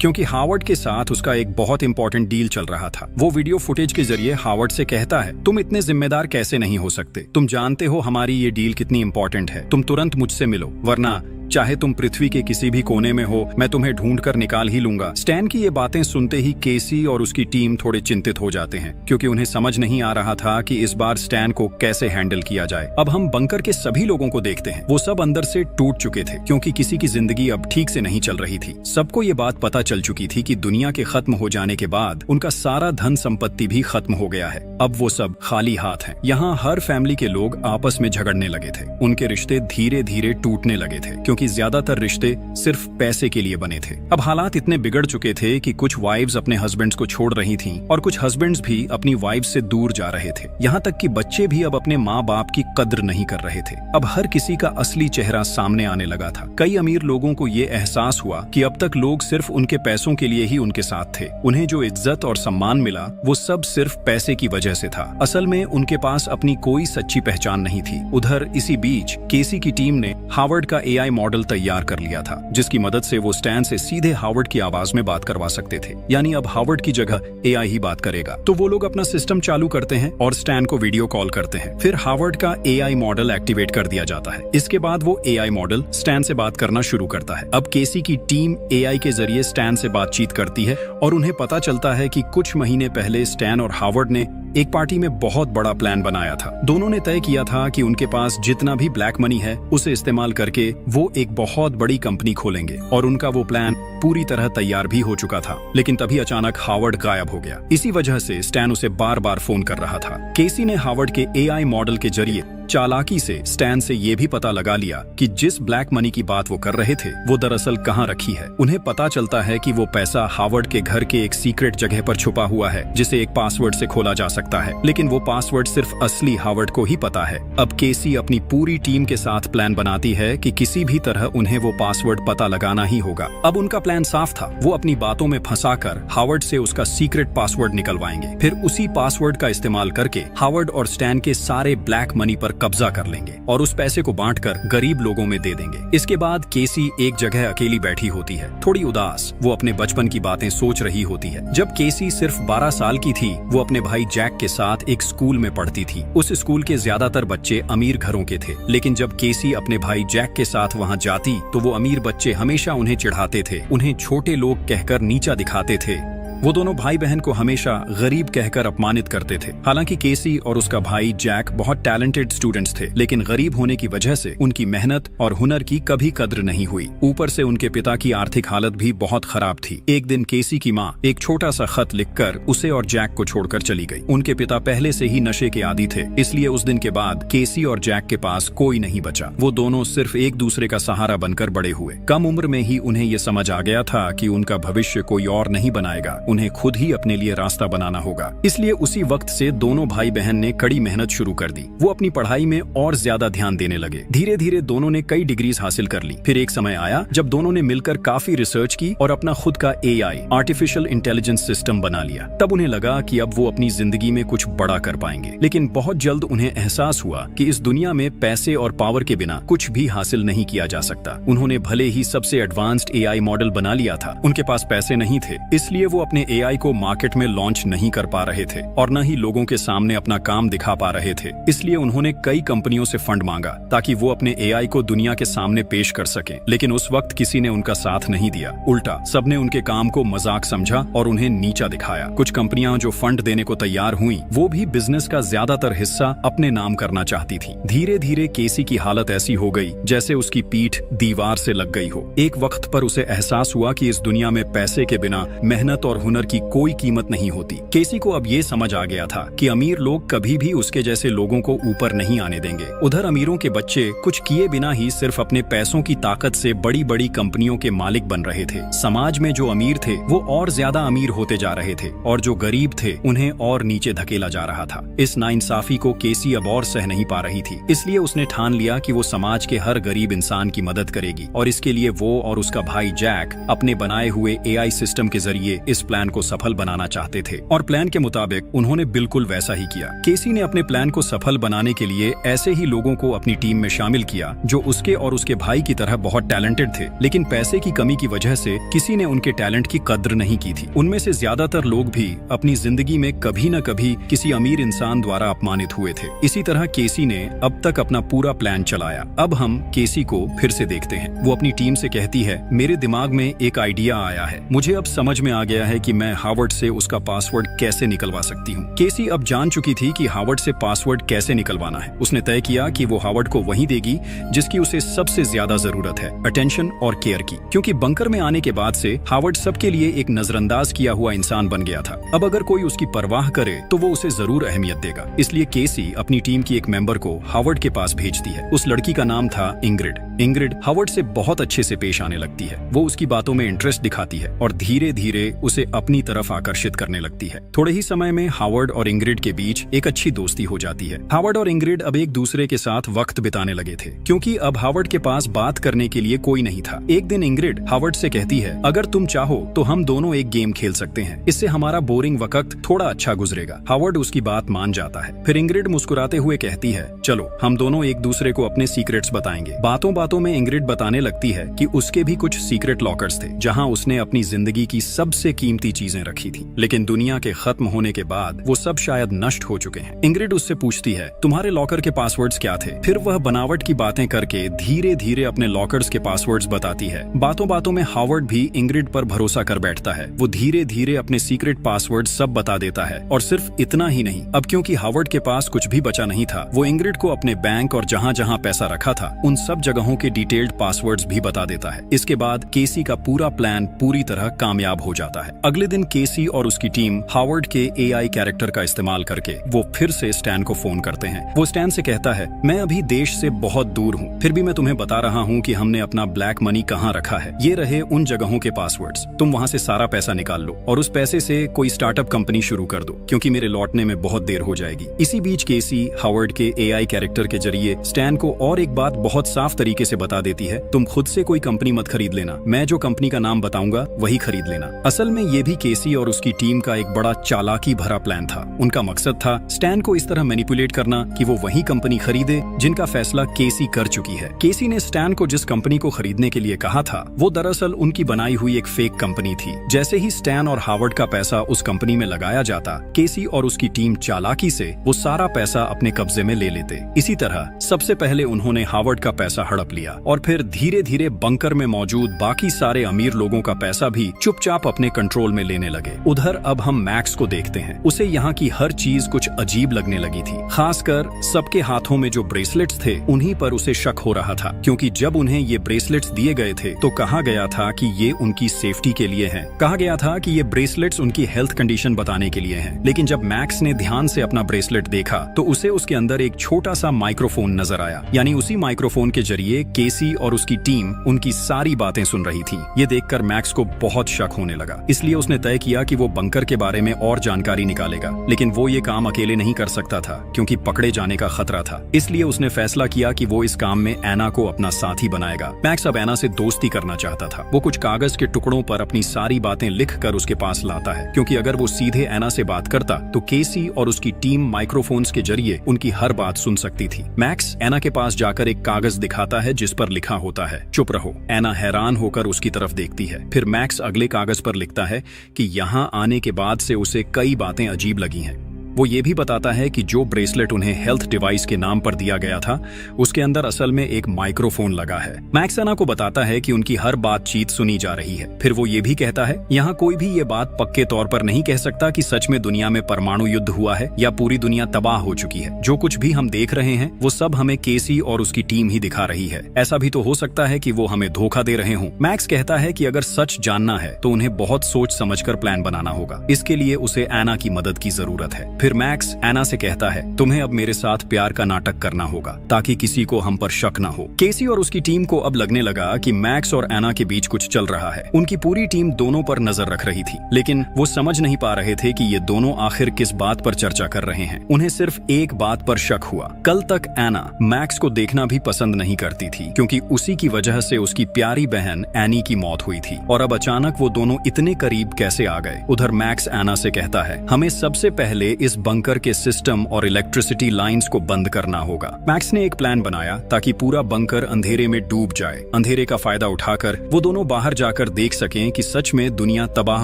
क्योंकि हावर्ड के साथ उसका एक बहुत इंपॉर्टेंट डील चल रहा था। वो वीडियो फुटेज के जरिए हावर्ड से कहता है, तुम इतने जिम्मेदार कैसे नहीं हो सकते? तुम जानते हो हमारी ये डील कितनी इंपॉर्टेंट है। तुम तुरंत मुझसे मिलो, वरना चाहे तुम पृथ्वी के किसी भी कोने में हो, मैं तुम्हें ढूंढ कर निकाल ही लूंगा। स्टैन की ये बातें सुनते ही केसी और उसकी टीम थोड़े चिंतित हो जाते हैं क्योंकि उन्हें समझ नहीं आ रहा था कि इस बार स्टैन को कैसे हैंडल किया जाए। अब हम बंकर के सभी लोगों को देखते हैं। वो सब अंदर से टूट चुके थे क्योंकि किसी की जिंदगी अब ठीक से नहीं चल रही थी। सबको ये बात पता चल चुकी थी कि दुनिया के खत्म हो जाने के बाद उनका सारा धन संपत्ति भी खत्म हो गया है। अब वो सब खाली हाथ हैं। यहाँ हर फैमिली के लोग आपस में झगड़ने लगे थे। उनके रिश्ते धीरे धीरे टूटने लगे थे क्योंकि ज्यादातर रिश्ते सिर्फ पैसे के लिए बने थे। अब हालात इतने बिगड़ चुके थे कि कुछ वाइव्स अपने हस्बैंड्स को छोड़ रही थीं और कुछ हस्बैंड्स भी अपनी वाइव्स से दूर जा रहे थे। यहाँ तक कि बच्चे भी अब अपने माँ बाप की कद्र नहीं कर रहे थे। अब हर किसी का असली चेहरा सामने आने लगा था। कई अमीर लोगों को ये एहसास हुआ कि अब तक लोग सिर्फ उनके पैसों के लिए ही उनके साथ थे। उन्हें जो इज्जत और सम्मान मिला वो सब सिर्फ पैसे की वजह से था। असल में उनके पास अपनी कोई सच्ची पहचान नहीं थी। उधर इसी बीच केसी की टीम ने हावर्ड का एआई मॉडल तैयार कर लिया था जिसकी मदद से वो स्टैन से सीधे हावर्ड की आवाज में बात करवा सकते थे। यानी अब हावर्ड की जगह एआई ही बात करेगा। तो वो लोग अपना सिस्टम चालू करते हैं और स्टैन को वीडियो कॉल करते हैं। फिर हावर्ड का एआई मॉडल एक्टिवेट कर दिया जाता है। इसके बाद वो एआई मॉडल स्टैन से बात करना शुरू करता है। अब केसी की टीम एआई के जरिए स्टैन से बातचीत करती है और उन्हें पता चलता है कि कुछ महीने पहले स्टैन और हावर्ड ने एक पार्टी में बहुत बड़ा प्लान बनाया था। दोनों ने तय किया था कि उनके पास जितना भी ब्लैक मनी है उसे इस्तेमाल करके वो एक बहुत बड़ी कंपनी खोलेंगे और उनका वो प्लान पूरी तरह तैयार भी हो चुका था। लेकिन तभी अचानक हावर्ड गायब हो गया। इसी वजह से स्टैन उसे बार बार फोन कर रहा था। केसी ने हावर्ड के एआई मॉडल के जरिए चालाकी से स्टैन से ये भी पता लगा लिया कि जिस ब्लैक मनी की बात वो कर रहे थे वो दरअसल कहाँ रखी है। उन्हें पता चलता है कि वो पैसा हावर्ड के घर के एक सीक्रेट जगह पर छुपा हुआ है जिसे एक पासवर्ड से खोला जा सकता है, लेकिन वो पासवर्ड सिर्फ असली हावर्ड को ही पता है। अब केसी अपनी पूरी टीम के साथ प्लान बनाती है कि किसी भी तरह उन्हें वो पासवर्ड पता लगाना ही होगा। अब उनका प्लान साफ था। वो अपनी बातों में फंसाकर हावर्ड से उसका सीक्रेट पासवर्ड निकलवाएंगे। फिर उसी पासवर्ड का इस्तेमाल करके हावर्ड और स्टैन के सारे ब्लैक मनी पर कब्जा कर लेंगे और उस पैसे को बांटकर गरीब लोगों में दे देंगे। इसके बाद केसी एक जगह अकेली बैठी होती है, थोड़ी उदास। वो अपने बचपन की बातें सोच रही होती है। जब केसी सिर्फ 12 साल की थी वो अपने भाई जैक के साथ एक स्कूल में पढ़ती थी। उस स्कूल के ज्यादातर बच्चे अमीर घरों के थे, लेकिन जब केसी अपने भाई जैक के साथ वहां जाती तो वो अमीर बच्चे हमेशा उन्हें चिढ़ाते थे, उन्हें छोटे लोग कहकर नीचा दिखाते थे। वो दोनों भाई बहन को हमेशा गरीब कहकर अपमानित करते थे। हालांकि केसी और उसका भाई जैक बहुत टैलेंटेड स्टूडेंट्स थे, लेकिन गरीब होने की वजह से उनकी मेहनत और हुनर की कभी कद्र नहीं हुई। ऊपर से उनके पिता की आर्थिक हालत भी बहुत खराब थी। एक दिन केसी की माँ एक छोटा सा खत लिखकर उसे और जैक को छोड़कर चली गई। उनके पिता पहले से ही नशे के आदी थे, इसलिए उस दिन के बाद केसी और जैक के पास कोई नहीं बचा। वो दोनों सिर्फ एक दूसरे का सहारा बनकर बड़े हुए। कम उम्र में ही उन्हें ये समझ आ गया था कि उनका भविष्य कोई और नहीं बनाएगा, उन्हें खुद ही अपने लिए रास्ता बनाना होगा। इसलिए उसी वक्त से दोनों भाई बहन ने कड़ी मेहनत शुरू कर दी। वो अपनी पढ़ाई में और ज्यादा ध्यान देने लगे। धीरे धीरे दोनों ने कई डिग्रीज हासिल कर ली। फिर एक समय आया जब दोनों ने मिलकर काफी रिसर्च की और अपना खुद का AI आर्टिफिशियल इंटेलिजेंस सिस्टम बना लिया। तब उन्हें लगा कि अब वो अपनी जिंदगी में कुछ बड़ा कर पाएंगे। लेकिन बहुत जल्द उन्हें एहसास हुआ कि इस दुनिया में पैसे और पावर के बिना कुछ भी हासिल नहीं किया जा सकता। उन्होंने भले ही सबसे एडवांस्ड AI मॉडल बना लिया था, उनके पास पैसे नहीं थे, इसलिए वो अपने AI को मार्केट में लॉन्च नहीं कर पा रहे थे और न ही लोगों के सामने अपना काम दिखा पा रहे थे। इसलिए उन्होंने कई कंपनियों से फंड मांगा ताकि वो अपने AI को दुनिया के सामने पेश कर सकें। लेकिन उस वक्त किसी ने उनका साथ नहीं दिया। उल्टा सबने उनके काम को मजाक समझा और उन्हें नीचा दिखाया। कुछ कंपनियां जो फंड देने को तैयार हुई, वो भी बिजनेस का ज्यादातर हिस्सा अपने नाम करना चाहती थी। धीरे धीरे केसी की हालत ऐसी हो गई जैसे उसकी पीठ दीवार से लग गई हो। एक वक्त पर उसे एहसास हुआ कि इस दुनिया में पैसे के बिना मेहनत और हुनर की कोई कीमत नहीं होती। केसी को अब ये समझ आ गया था कि अमीर लोग कभी भी उसके जैसे लोगों को ऊपर नहीं आने देंगे। उधर अमीरों के बच्चे कुछ किए बिना ही सिर्फ अपने पैसों की ताकत से बड़ी बड़ी कंपनियों के मालिक बन रहे थे। समाज में जो अमीर थे वो और ज्यादा अमीर होते जा रहे थे और जो गरीब थे उन्हें और नीचे धकेला जा रहा था। इस नाइंसाफी को केसी अब और सह नहीं पा रही थी। इसलिए उसने ठान लिया कि वो समाज के हर गरीब इंसान की मदद करेगी और इसके लिए वो और उसका भाई जैक अपने बनाए हुए AI सिस्टम के जरिए इस प्लान को सफल बनाना चाहते थे। और प्लान के मुताबिक उन्होंने बिल्कुल वैसा ही किया। केसी ने अपने प्लान को सफल बनाने के लिए ऐसे ही लोगों को अपनी टीम में शामिल किया जो उसके और उसके भाई की तरह बहुत टैलेंटेड थे, लेकिन पैसे की कमी की वजह से किसी ने उनके टैलेंट की कद्र नहीं की थी। उनमें से ज्यादातर लोग भी अपनी जिंदगी में कभी न कभी किसी अमीर इंसान द्वारा अपमानित हुए थे। इसी तरह केसी ने अब तक अपना पूरा प्लान चलाया। अब हम केसी को फिर से देखते हैं। वो अपनी टीम से कहती है, मेरे दिमाग में एक आइडिया आया है। मुझे अब समझ में आ गया है कि मैं हावर्ड से उसका पासवर्ड कैसे निकलवा सकती हूँ। केसी अब जान चुकी थी कि हावर्ड से पासवर्ड कैसे निकलवाना है। उसने तय किया कि वो हावर्ड को वही देगी जिसकी उसे सबसे ज्यादा जरूरत है, अटेंशन और केयर की। क्योंकि बंकर में आने के बाद से हावर्ड सबके लिए एक नजरअंदाज किया हुआ इंसान बन गया था। अब अगर कोई उसकी परवाह करे तो वो उसे जरूर अहमियत देगा। इसलिए केसी अपनी टीम की एक मेंबर को हावर्ड के पास भेजती है। उस लड़की का नाम था इंग्रिड। इंग्रिड हावर्ड से बहुत अच्छे से पेश आने लगती है। वो उसकी बातों में इंटरेस्ट दिखाती है और धीरे धीरे उसे अपनी तरफ आकर्षित करने लगती है। थोड़े ही समय में हावर्ड और इंग्रिड के बीच एक अच्छी दोस्ती हो जाती है। हावर्ड और इंग्रिड अब एक दूसरे के साथ वक्त बिताने लगे थे क्योंकि अब हावर्ड के पास बात करने के लिए कोई नहीं था। एक दिन इंग्रिड हावर्ड से कहती है, अगर तुम चाहो तो हम दोनों एक गेम खेल सकते हैं, इससे हमारा बोरिंग वक्त थोड़ा अच्छा गुजरेगा। हावर्ड उसकी बात मान जाता है। फिर इंग्रिड मुस्कुराते हुए कहती है, चलो हम दोनों एक दूसरे को अपने सीक्रेट्स बताएंगे। बातों बातों में इंग्रिड बताने लगती है कि उसके भी कुछ सीक्रेट लॉकर्स थे जहां उसने अपनी जिंदगी की सबसे कीमती चीजें रखी थी, लेकिन दुनिया के खत्म होने के बाद वो सब शायद नष्ट हो चुके हैं। इंग्रिड उससे पूछती है, तुम्हारे लॉकर के पासवर्ड्स क्या थे? फिर वह बनावट की बातें करके धीरे धीरे अपने लॉकर्स के पासवर्ड्स बताती है। बातों बातों में हावर्ड भी इंग्रिड पर भरोसा कर बैठता है। वो धीरे धीरे अपने सीक्रेट पासवर्ड सब बता देता है। और सिर्फ इतना ही नहीं, अब क्योंकि हावर्ड के पास कुछ भी बचा नहीं था, वो इंग्रिड को अपने बैंक और जहां जहां पैसा रखा था उन सब जगहों के डिटेल्ड पासवर्ड्स भी बता देता है। इसके बाद केसी का पूरा प्लान पूरी तरह कामयाब हो जाता है। अगले दिन केसी और उसकी टीम हावर्ड के AI कैरेक्टर का इस्तेमाल करके वो फिर से स्टैन को फोन करते हैं। वो स्टैन से कहता है, मैं अभी देश से बहुत दूर हूँ, फिर भी मैं तुम्हें बता रहा हूँ कि हमने अपना ब्लैक मनी कहाँ रखा है। ये रहे उन जगहों के पासवर्ड्स, तुम वहाँ से सारा पैसा निकाल लो और उस पैसे से कोई स्टार्टअप कंपनी शुरू कर दो क्योंकि मेरे लौटने में बहुत देर हो जाएगी। इसी बीच केसी हावर्ड के AI कैरेक्टर के जरिए स्टैन को और एक बात बहुत साफ तरीके से बता देती है, तुम खुद से कोई कंपनी मत खरीद लेना, मैं जो कंपनी का नाम बताऊंगा वही खरीद लेना। असल में ये भी केसी और उसकी टीम का एक बड़ा चालाकी भरा प्लान था। उनका मकसद था स्टैन को इस तरह मैनिपुलेट करना कि वो वही कंपनी खरीदे जिनका फैसला केसी कर चुकी है। केसी ने स्टैन को जिस कंपनी को खरीदने के लिए कहा था वो दरअसल उनकी बनाई हुई एक फेक कंपनी थी। जैसे ही स्टैन और हावर्ड का पैसा उस कंपनी में लगाया जाता, केसी और उसकी टीम चालाकी से वो सारा पैसा अपने कब्जे में ले लेते। इसी तरह सबसे पहले उन्होंने हावर्ड का पैसा हड़प लिया और फिर धीरे धीरे बंकर में मौजूद बाकी सारे अमीर लोगों का पैसा भी चुपचाप अपने कंट्रोल में लेने लगे। उधर अब हम मैक्स को देखते हैं। उसे यहाँ की हर चीज कुछ अजीब लगने लगी थी। खासकर सबके हाथों में जो ब्रेसलेट्स थे उन्हीं पर उसे शक हो रहा था, क्योंकि जब उन्हें ये ब्रेसलेट्स दिए गए थे तो कहा गया था कि ये उनकी सेफ्टी के लिए हैं। कहा गया था कि ये ब्रेसलेट्स उनकी हेल्थ कंडीशन बताने के लिए हैं। लेकिन जब मैक्स ने ध्यान से अपना ब्रेसलेट देखा तो उसे उसके अंदर एक छोटा सा माइक्रोफोन नजर आया। यानी उसी माइक्रोफोन के जरिए केसी और उसकी टीम उनकी सारी बातें सुन रही थी। ये देखकर मैक्स को बहुत शक होने लगा, इसलिए इसलिए उसने तय किया कि वो बंकर के बारे में और जानकारी निकालेगा। लेकिन वो ये काम अकेले नहीं कर सकता था क्योंकि पकड़े जाने का खतरा था। इसलिए उसने फैसला किया कि वो इस काम में एना को अपना साथी बनाएगा। मैक्स अब एना से दोस्ती करना चाहता था। वो कुछ कागज के टुकड़ों पर अपनी सारी बातें लिखकर उसके पास लाता है, क्योंकि अगर वो सीधे एना से बात करता तो केसी और उसकी टीम माइक्रोफोन्स के जरिए उनकी हर बात सुन सकती थी। मैक्स एना के पास जाकर एक कागज दिखाता है जिस पर लिखा होता है, चुप रहो। एना हैरान होकर उसकी तरफ देखती है। फिर मैक्स अगले कागज पर लिखता है कि यहाँ आने के बाद से उसे कई बातें अजीब लगी हैं। वो ये भी बताता है कि जो ब्रेसलेट उन्हें हेल्थ डिवाइस के नाम पर दिया गया था उसके अंदर असल में एक माइक्रोफोन लगा है। मैक्स एना को बताता है कि उनकी हर बातचीत सुनी जा रही है। फिर वो ये भी कहता है, यहाँ कोई भी ये बात पक्के तौर पर नहीं कह सकता कि सच में दुनिया में परमाणु युद्ध हुआ है या पूरी दुनिया तबाह हो चुकी है। जो कुछ भी हम देख रहे हैं वो सब हमें केसी और उसकी टीम ही दिखा रही है। ऐसा भी तो हो सकता है कि वो हमें धोखा दे रहे हों। मैक्स कहता है कि अगर सच जानना है तो उन्हें बहुत सोच समझकर प्लान बनाना होगा। इसके लिए उसे एना की मदद की जरूरत है। फिर मैक्स एना से कहता है, तुम्हें अब मेरे साथ प्यार का नाटक करना होगा ताकि किसी को हम पर शक न हो। केसी और उसकी टीम को अब लगने लगा कि मैक्स और एना के बीच कुछ चल रहा है। उनकी पूरी टीम दोनों पर नजर रख रही थी, लेकिन वो समझ नहीं पा रहे थे कि ये दोनों आखिर किस बात पर चर्चा कर रहे हैं। उन्हें सिर्फ एक बात पर शक हुआ। कल तक एना मैक्स को देखना भी पसंद नहीं करती थी, क्योंकि उसी की वजह से उसकी प्यारी बहन एनी की मौत हुई थी। और अब अचानक वो दोनों इतने करीब कैसे आ गए। उधर मैक्स एना से कहता है, हमें सबसे पहले इस बंकर के सिस्टम और इलेक्ट्रिसिटी लाइंस को बंद करना होगा। मैक्स ने एक प्लान बनाया ताकि पूरा बंकर अंधेरे में डूब जाए। अंधेरे का फायदा उठाकर वो दोनों बाहर जाकर देख सकें कि सच में दुनिया तबाह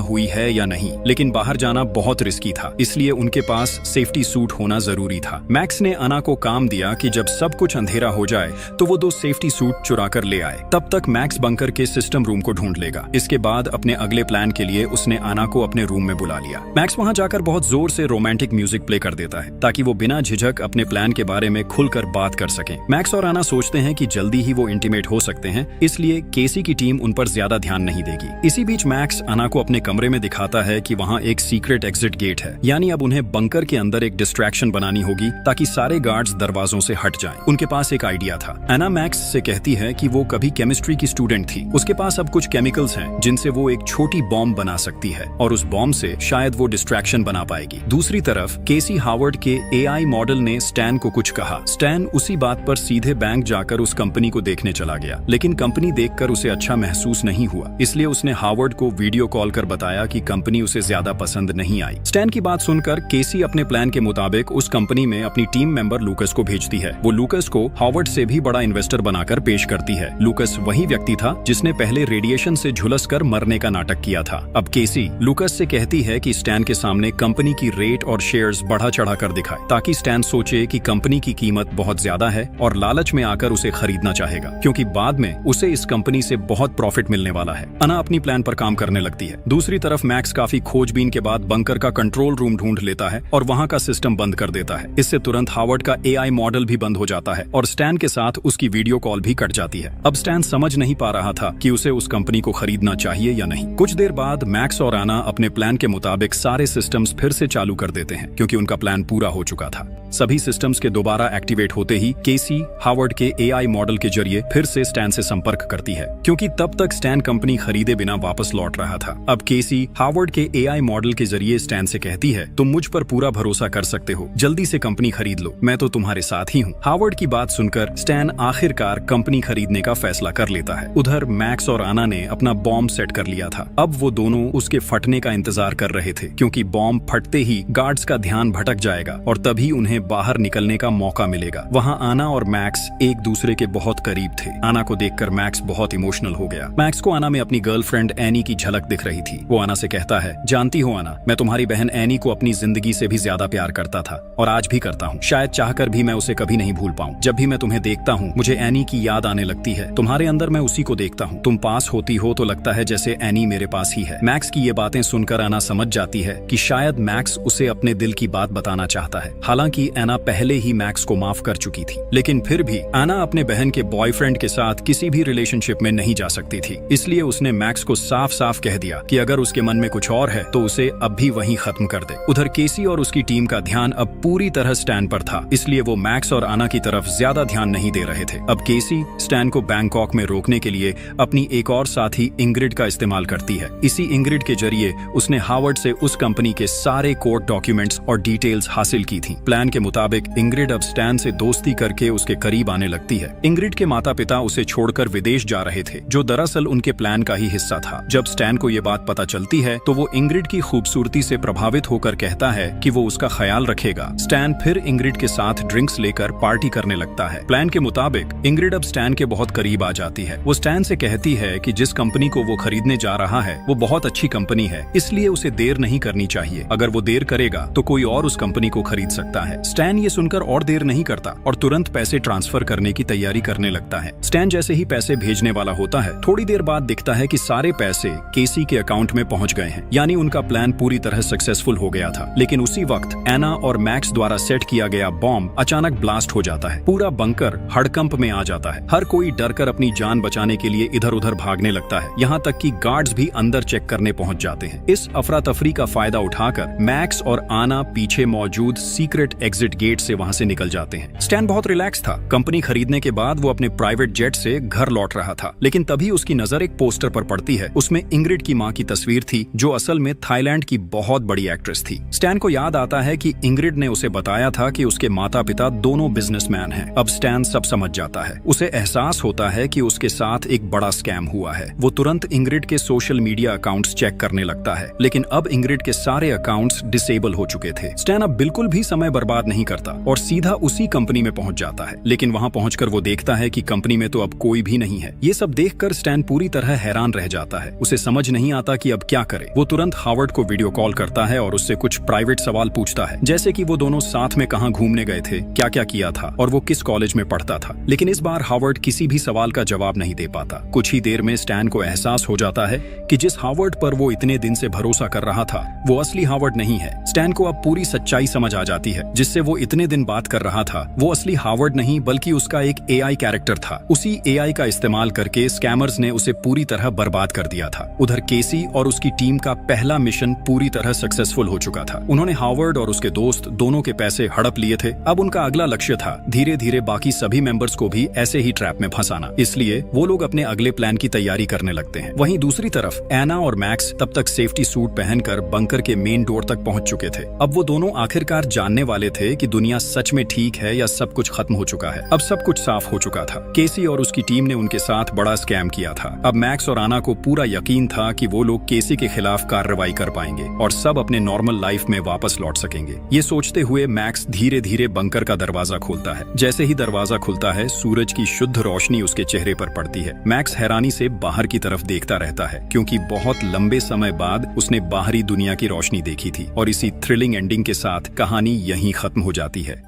हुई है या नहीं। लेकिन बाहर जाना बहुत रिस्की था, इसलिए उनके पास सेफ्टी सूट होना जरूरी था। मैक्स ने अना को काम दिया कि जब सब कुछ अंधेरा हो जाए तो वो 2 सेफ्टी सूट चुरा कर ले आए। तब तक मैक्स बंकर के सिस्टम रूम को ढूंढ लेगा। इसके बाद अपने अगले प्लान के लिए उसने अना को अपने रूम में बुला लिया। मैक्स वहां जाकर बहुत जोर से रोमांटिक म्यूजिक प्ले कर देता है ताकि वो बिना झिझक अपने प्लान के बारे में खुलकर बात कर सकें। मैक्स और आना सोचते हैं कि जल्दी ही वो इंटीमेट हो सकते हैं, इसलिए केसी की टीम उन पर ज्यादा ध्यान नहीं देगी। इसी बीच मैक्स आना को अपने कमरे में दिखाता है कि वहाँ एक सीक्रेट एग्जिट गेट है, यानी अब उन्हें बंकर के अंदर एक डिस्ट्रैक्शन बनानी होगी ताकि सारे गार्ड्स दरवाजों से हट जाएं। उनके पास एक आइडिया था। एना मैक्स से कहती है कि वो कभी केमिस्ट्री की स्टूडेंट थी। उसके पास अब कुछ केमिकल्स हैं जिनसे वो एक छोटी बॉम्ब बना सकती है और उस बॉम्ब से शायद वो डिस्ट्रैक्शन बना पाएगी। दूसरी तरफ केसी हावर्ड के एआई मॉडल ने स्टैन को कुछ कहा। स्टैन उसी बात पर सीधे बैंक जाकर उस कंपनी को देखने चला गया, लेकिन कंपनी देखकर उसे अच्छा महसूस नहीं हुआ, इसलिए उसने हावर्ड को वीडियो कॉल कर बताया कि कंपनी उसे ज्यादा पसंद नहीं आई। स्टैन की बात सुनकर केसी अपने प्लान के मुताबिक उस कंपनी में अपनी टीम मेंबर लूकस को भेजती है। वो लूकस को हावर्ड से भी बड़ा इन्वेस्टर बनाकर पेश करती है। लूकस वही व्यक्ति था जिसने पहले रेडिएशन से झुलस कर मरने का नाटक किया था। अब केसी लूकस से कहती है कि स्टैन के सामने कंपनी की रेट और शेयर्स बढ़ा चढ़ा कर दिखाए, ताकि स्टैन सोचे कि कंपनी की कीमत बहुत ज्यादा है और लालच में आकर उसे खरीदना चाहेगा, क्योंकि बाद में उसे इस कंपनी से बहुत प्रॉफिट मिलने वाला है। अना अपनी प्लान पर काम करने लगती है। दूसरी तरफ मैक्स काफी खोजबीन के बाद बंकर का कंट्रोल रूम ढूंढ लेता है और वहां का सिस्टम बंद कर देता है। इससे तुरंत हावर्ड का एआई मॉडल भी बंद हो जाता है और स्टैन के साथ उसकी वीडियो कॉल भी कट जाती है। अब स्टैन समझ नहीं पा रहा था कि उसे उस कंपनी को खरीदना चाहिए या नहीं। कुछ देर बाद मैक्स और आना अपने प्लान के मुताबिक सारे सिस्टम्स फिर से चालू कर देते हैं, क्योंकि उनका प्लान पूरा हो चुका था। सभी सिस्टम्स के दोबारा एक्टिवेट होते ही केसी हावर्ड के एआई मॉडल के जरिए फिर से स्टैन से संपर्क करती है, क्योंकि तब तक स्टैन कंपनी खरीदे बिना वापस लौट रहा था। अब केसी हावर्ड के एआई मॉडल के जरिए स्टैन से कहती है, तुम मुझ पर पूरा भरोसा कर सकते हो, जल्दी से कंपनी खरीद लो, मैं तो तुम्हारे साथ ही हूँ। हावर्ड की बात सुनकर स्टैन आखिरकार कंपनी खरीदने का फैसला कर लेता है। उधर मैक्स और आना ने अपना बॉम्ब सेट कर लिया था। अब वो दोनों उसके फटने का इंतजार कर रहे थे, क्योंकि बॉम्ब फटते ही गार्ड्स का ध्यान भटक जाएगा और तभी उन्हें बाहर निकलने का मौका मिलेगा। वहाँ आना और मैक्स एक दूसरे के बहुत करीब थे। आना को देखकर मैक्स बहुत इमोशनल हो गया। मैक्स को आना में अपनी गर्लफ्रेंड एनी की झलक दिख रही थी। वो आना से कहता है, जानती हो आना, मैं तुम्हारी बहन एनी को अपनी जिंदगी से भी ज्यादा प्यार करता था और आज भी करता हूँ। शायद चाहकर भी मैं उसे कभी नहीं भूल पाऊँ। जब भी मैं तुम्हें देखता हूँ मुझे एनी की याद आने लगती है। तुम्हारे अंदर मैं उसी को देखता हूँ। तुम पास होती हो तो लगता है जैसे एनी मेरे पास ही है। मैक्स की ये बातें सुनकर आना समझ जाती है कि शायद मैक्स उसे अपने दिल की बात बताना चाहता है। हालांकि एना पहले ही मैक्स को माफ कर चुकी थी, लेकिन फिर भी एना अपने बहन के बॉयफ्रेंड के साथ किसी भी रिलेशनशिप में नहीं जा सकती थी। इसलिए उसने मैक्स को साफ साफ कह दिया कि अगर उसके मन में कुछ और है तो उसे अब भी वहीं खत्म कर दे। उधर केसी और उसकी टीम का ध्यान अब पूरी तरह स्टैन पर था, इसलिए वो मैक्स और आना की तरफ ज्यादा ध्यान नहीं दे रहे थे। अब केसी स्टैन को बैंकॉक में रोकने के लिए अपनी एक और साथी इंग्रिड का इस्तेमाल करती है। इसी इंग्रिड के जरिए उसने हार्वर्ड से उस कंपनी के सारे कोर्ट डॉक्यूमेंट्स और डिटेल्स हासिल की थी। प्लान के मुताबिक इंग्रिड अब स्टैन से दोस्ती करके उसके करीब आने लगती है। इंग्रिड के माता पिता उसे छोड़कर विदेश जा रहे थे, जो दरअसल उनके प्लान का ही हिस्सा था। जब स्टैन को ये बात पता चलती है तो वो इंग्रिड की खूबसूरती से प्रभावित होकर कहता है कि वो उसका ख्याल रखेगा। स्टैन फिर इंग्रिड के साथ ड्रिंक्स लेकर पार्टी करने लगता है। प्लान के मुताबिक इंग्रिड अब स्टैन के बहुत करीब आ जाती है। वो स्टैन से कहती है कि जिस कंपनी को वो खरीदने जा रहा है वो बहुत अच्छी कंपनी है, इसलिए उसे देर नहीं करनी चाहिए। अगर वो देर करेगा तो कोई और उस कंपनी को खरीद सकता है। स्टैन ये सुनकर और देर नहीं करता और तुरंत पैसे ट्रांसफर करने की तैयारी करने लगता है। स्टैन जैसे ही पैसे भेजने वाला होता है, थोड़ी देर बाद दिखता है कि सारे पैसे केसी के अकाउंट में पहुंच गए हैं, यानी उनका प्लान पूरी तरह सक्सेसफुल हो गया था। लेकिन उसी वक्त एना और मैक्स द्वारा सेट किया गया बॉम्ब अचानक ब्लास्ट हो जाता है। पूरा बंकर हड़कंप में आ जाता है। हर कोई डरकर अपनी जान बचाने के लिए इधर उधर भागने लगता है। यहाँ तक कि गार्ड्स भी अंदर चेक करने पहुंच जाते हैं। इस अफरा तफरी का फायदा उठाकर मैक्स और आना पीछे मौजूद सीक्रेट एग्जिट गेट से वहां से निकल जाते हैं। स्टैन बहुत रिलैक्स था। कंपनी खरीदने के बाद वो अपने प्राइवेट जेट से घर लौट रहा था, लेकिन तभी उसकी नजर एक पोस्टर पर पड़ती है। उसमें इंग्रिड की मां की तस्वीर थी, जो असल में थाईलैंड की बहुत बड़ी एक्ट्रेस थी। स्टैन को याद आता है कि इंग्रिड ने उसे बताया था कि उसके माता पिता दोनों बिजनेसमैन हैं। अब स्टैन सब समझ जाता है। उसे एहसास होता है कि उसके साथ एक बड़ा स्कैम हुआ है। वो तुरंत इंग्रिड के सोशल मीडिया अकाउंट्स चेक करने लगता है, लेकिन अब इंग्रिड के सारे अकाउंट्स डिसेबल हो चुके थे। स्टैन अब बिल्कुल भी समय बर्बाद नहीं करता और सीधा उसी कंपनी में पहुंच जाता है। लेकिन वहां पहुंचकर वो देखता है कि कंपनी में तो अब कोई भी नहीं है। ये सब देखकर स्टैन पूरी तरह हैरान रह जाता है। उसे समझ नहीं आता कि अब क्या करे। वो तुरंत हार्वर्ड को वीडियो कॉल करता है और उससे कुछ प्राइवेट सवाल पूछता है, जैसे कि वो दोनों साथ में कहां घूमने गए थे, क्या क्या किया था और वो किस कॉलेज में पढ़ता था। लेकिन इस बार हार्वर्ड किसी भी सवाल का जवाब नहीं दे पाता। कुछ ही देर में स्टैन को एहसास हो जाता है कि जिस हार्वर्ड पर वो इतने दिन से भरोसा कर रहा था वो असली हार्वर्ड नहीं है। स्टैन को अब पूरी सच्चाई समझ आ जाती है। जिससे वो इतने दिन बात कर रहा था वो असली हार्वर्ड नहीं बल्कि उसका एक एआई कैरेक्टर था। उसी एआई का इस्तेमाल करके स्कैमर्स ने उसे पूरी तरह बर्बाद कर दिया था। उधर केसी और उसकी टीम का पहला मिशन पूरी तरह सक्सेसफुल हो चुका था। उन्होंने हार्वर्ड और उसके दोस्त दोनों के पैसे हड़प लिए थे। अब उनका अगला लक्ष्य था धीरे धीरे बाकी सभी मेंबर्स को भी ऐसे ही ट्रैप में फंसाना। इसलिए वो लोग अपने अगले प्लान की तैयारी करने लगते हैं। वहीं दूसरी तरफ एना और मैक्स तब तक सेफ्टी सूट पहनकर बंकर के मेन डोर तक पहुंच चुके थे। अब वो दोनों आखिरकार जानने वाले थे कि दुनिया सच में ठीक है या सब कुछ खत्म हो चुका है। अब सब कुछ साफ हो चुका था। केसी और उसकी टीम ने उनके साथ बड़ा स्कैम किया था। अब मैक्स और आना को पूरा यकीन था कि वो लोग केसी के खिलाफ कार्रवाई कर पाएंगे और सब अपने नॉर्मल लाइफ में वापस लौट सकेंगे। ये सोचते हुए मैक्स धीरे धीरे बंकर का दरवाजा खोलता है। जैसे ही दरवाजा खुलता है सूरज की शुद्ध रोशनी उसके चेहरे पर पड़ती है। मैक्स हैरानी से बाहर की तरफ देखता रहता है, क्योंकि बहुत लंबे समय बाद उसने बाहरी दुनिया की रोशनी देखी थी। और इसी थ्रिलिंग एंडिंग के साथ कहानी यहीं खत्म हो जाती है।